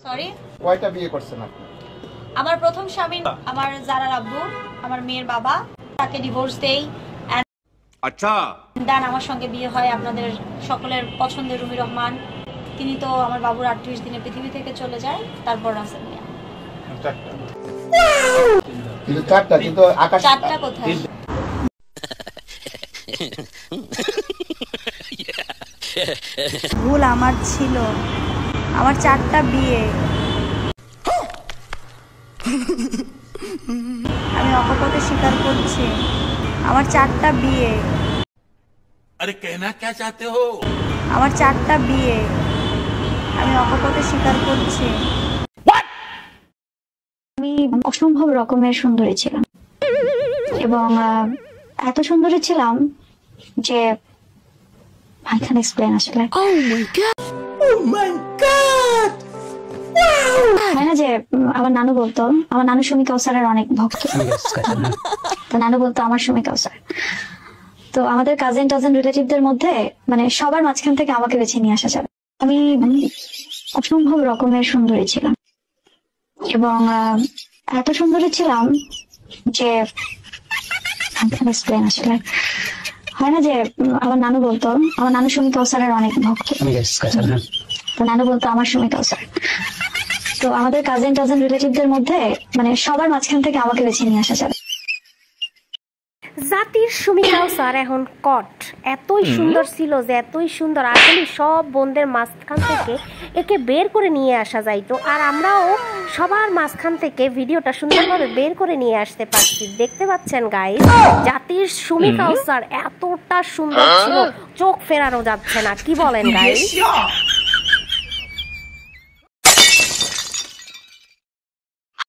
Sorry, কয়টা বিয়ে করছেন আপনি? আমার প্রথম স্বামী আমার জারার আব্বু, আমার মেয়ের বাবা, তাকে ডিভোর্স দেই। আচ্ছা, দেন আমার সঙ্গে বিয়ে হয় আপনাদের সকলের পছন্দের রুমি রহমান। তিনি তো আমার বাবুর 38 দিনে পৃথিবী থেকে চলে যায়। তারপর রাসেল মিয়া। কিন্তু চারটা, কিন্তু আকাশ চারটা কোথায়? ভুল আমার ছিল, আমার 4টা বিয়ে। আমি অকপটে স্বীকার করছি, আমার 4টা বিয়ে। अरे कहना क्या चाहते हो? আমার 4টা বিয়ে, আমি অকপটে স্বীকার করছি। আমি অসম্ভব রকমের সুন্দরী ছিলাম এবং এত সুন্দরী ছিলাম যে I can explain আসলে। হয় না যে আমার নানু বলতো, আমার নানু সুমি কাউসারের অনেক ভক্ত, তো নানু বলতো আমার সুমি কাউসার। তো আমাদের কাজিন টাজিন রিলেটিভদের মধ্যে মানে সবার মাঝখান থেকে আমাকে বেছে নিয়ে আসা যাবে। আমি অসম্ভব রকমের সুন্দরী ছিলাম এবং এত সুন্দরী ছিলাম যে আসলে হয় না যে আমার নানু বলতো, আমার নানু সুমি কাউসারের অনেক ভক্ত, তো নানু বলতো আমার সুমি কাউসার। তো আমাদের কাজিন টাজিন রিলেটিভদের মধ্যে মানে সবার মাঝখান থেকে আমাকে বেছে নিয়ে আসা যাবে। জাতির সুমি কাউসার এখন কট, এতই সুন্দর ছিল যে এতই সুন্দর আসলে সব বোনদের মাঝখান থেকে একে বের করে নিয়ে আসা যাইতো। আর আমরাও সবার মাঝখান থেকে ভিডিওটা সুন্দরভাবে বের করে নিয়ে আসতে পারছি। দেখতে পাচ্ছেন গাইস, জাতির সুমি কাউসার এতটা সুন্দর ছিল চোখ ফেরানো যাচ্ছে না। কি বলেন গাইস?